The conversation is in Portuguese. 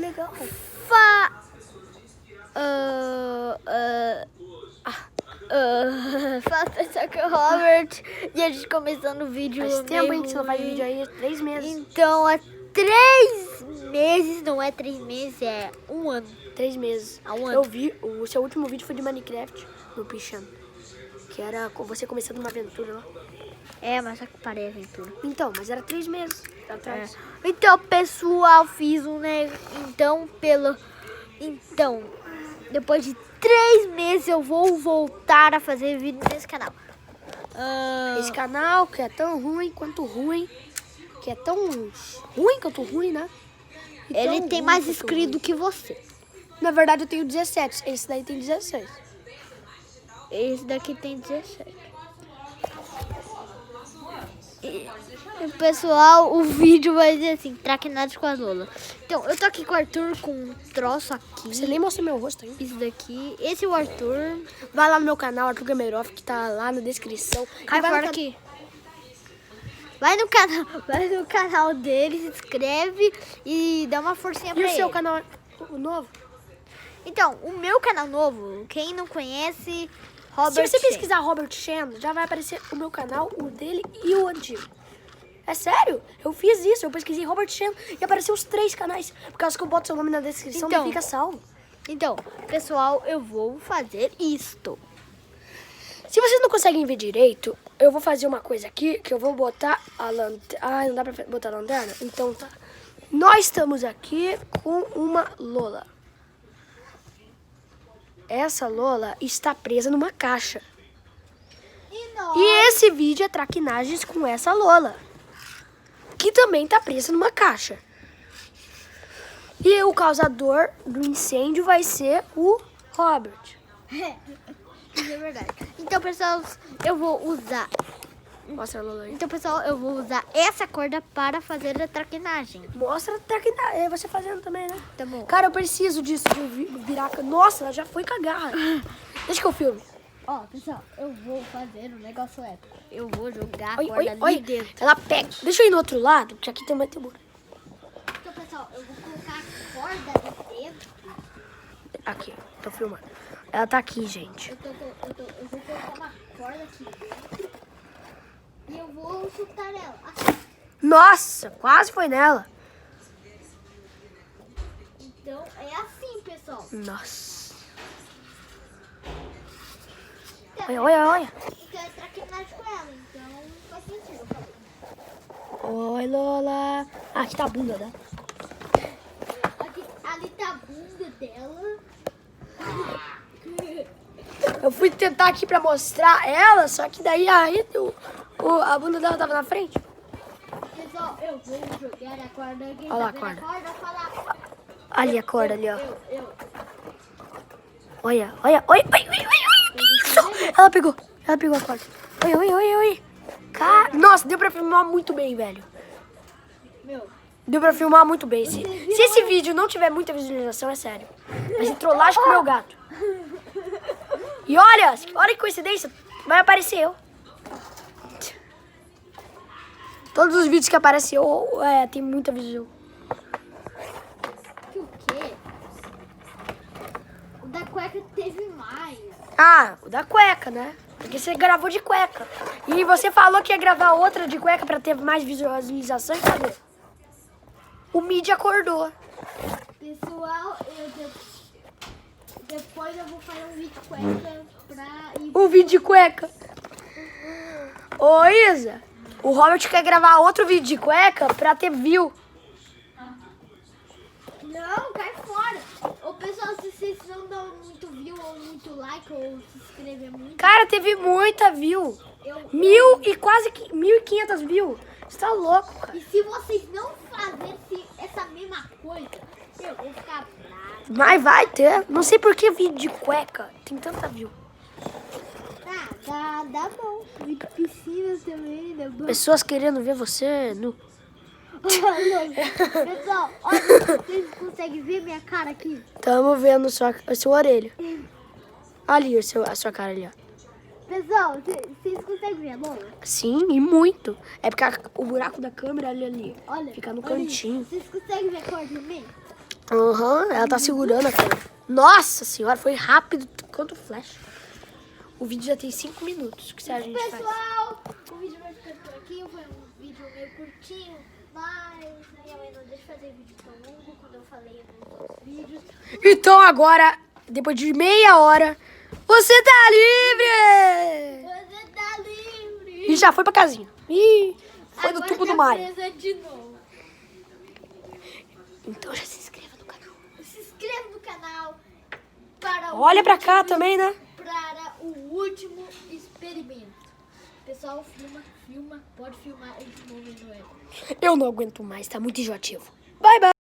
legal. Faça que o Robert e a gente começando o vídeo. Faz tempo que você não faz vídeo aí, 3 meses. Então, há 3 meses, não é 3 meses, é 1 ano. 3 meses. Há 1 ano. Eu vi, o seu último vídeo foi de Minecraft, no Pichano. Que era você começando uma aventura lá. É, mas só que parei a aventura. Então, mas era 3 meses atrás. Então, pessoal, fiz um Então, depois de 3 meses eu vou voltar a fazer vídeo nesse canal. Esse canal que é tão ruim quanto ruim. Que é tão ruim quanto ruim, né? E Ele tão tem ruim mais quanto inscritos ruim. que você. Na verdade eu tenho 17, esse daí tem 16. Esse daqui tem 17. Pessoal, o vídeo vai ser assim, traquinados com a Lola. Então, eu tô aqui com o Arthur com um troço aqui. Você nem mostrou meu rosto ainda. Isso daqui. Esse é o Arthur. Vai lá no meu canal, Arthur Gameroff, que tá lá na descrição. Cai E vai fora no aqui. Vai no canal dele, se inscreve e dá uma forcinha pra E ele. o seu canal o novo? Então, o meu canal novo, quem não conhece, Robert Se você Chen. pesquisar Robert Chen, já vai aparecer o meu canal, o dele e o antigo. É sério? Eu fiz isso, eu pesquisei Robert Chen e apareceu os 3 canais. Por causa que eu boto seu nome na descrição, Então. não fica salvo. Então, pessoal, eu vou fazer isto. Se vocês não conseguem ver direito, eu vou fazer uma coisa aqui, que eu vou botar a lanterna. Ah, não dá pra botar a lanterna? Então tá. Nós estamos aqui com uma Lola. Essa Lola está presa numa caixa. E esse vídeo é traquinagens com essa Lola, que também está presa numa caixa. E o causador do incêndio vai ser o Robert. Isso é verdade. Então, pessoal, eu vou usar. Mostra a Lola aí. Então, pessoal, eu vou usar essa corda para fazer a traquinagem. Mostra a traquinagem. É você fazendo também, né? Tá bom. Cara, eu preciso disso, de virar... Nossa, ela já foi com a garra. Deixa que eu filme. Ó, pessoal, eu vou fazer um negócio épico. Eu vou jogar a Oi, corda oi, ali oi. dentro. Ela pega. Deixa eu ir no outro lado, porque aqui também tem buraco. Então, pessoal, eu vou colocar a corda ali dentro. Aqui, tô filmando. Ela tá aqui, gente. Eu vou colocar uma corda aqui dentro. E eu vou chutar ela. Assim. Nossa, quase foi nela. Então, é assim, pessoal. Nossa. Olha, olha, olha. Então, é traquinagem com ela. Então, faz sentido. Oi, Lola. Ah, aqui tá a bunda dela. Ali tá a bunda dela. Eu fui tentar aqui pra mostrar ela, só que daí aí a bunda dela tava na frente. Pessoal, eu vou jogar a corda aqui. Olha lá a Tá vendo corda. Falar. Ali a corda ali, ó. Eu. Olha, olha, oi, oi, oi, oi, oi. Isso. Ela pegou a corda. Oi, oi, oi, oi. Nossa, deu pra filmar muito bem, velho. Meu. Deu pra filmar muito bem. Se esse vídeo não tiver muita visualização, é sério. Mas de trollagem com o meu gato. E olha que coincidência, vai aparecer eu. Todos os vídeos que aparecem eu, tem muita visual. Que o quê? O da cueca teve mais. Ah, o da cueca, né? Porque você gravou de cueca. E você falou que ia gravar outra de cueca pra ter mais visualização. E cadê? O mídia acordou. Pessoal, depois eu vou fazer um vídeo de cueca pra ir. O vídeo de cueca. Ô, Isa, o Robert quer gravar outro vídeo de cueca pra ter view. Não, cai fora. Ô, pessoal, se vocês não dão muito view ou muito like ou se inscrever muito, Cara, teve muita view. eu... 1.000 e quase 1.500 view. Você tá louco, cara. E se vocês não fazerem essa mesma coisa, eu vou ficar bravo. Mas vai ter. Não sei por que vídeo de cueca tem tanta view. Dá bom. E piscina também, dá bom. Pessoas querendo ver você nu. Pessoal, olha, vocês conseguem ver minha cara aqui? Tamo vendo a sua orelha. Ali, a sua cara ali, ó. Pessoal, vocês conseguem ver a Lola? Sim, e muito. É porque o buraco da câmera ali. Olha, Fica no olha cantinho. isso. Vocês conseguem ver a cor de mim? Aham, ela tá segurando a câmera. Nossa senhora, foi rápido quanto flash. O vídeo já tem 5 minutos. O que a gente faz? Pessoal, o vídeo vai ficando por aqui. Foi um vídeo meio curtinho, mas minha mãe não deixa fazer vídeo tão longo quando eu falei nos vídeos. Então agora, depois de meia hora, você tá livre! Você tá livre! E já foi pra casinha. Ih, foi no Agora tubo tá do mar. presa de novo. Então já se inscreva no canal. Se inscreva no canal para o Olha pra último- cá também, né? para o último experimento. Pessoal, filma, pode filmar eles movendo ela. Eu não aguento mais, tá muito enjoativo. Bye, bye.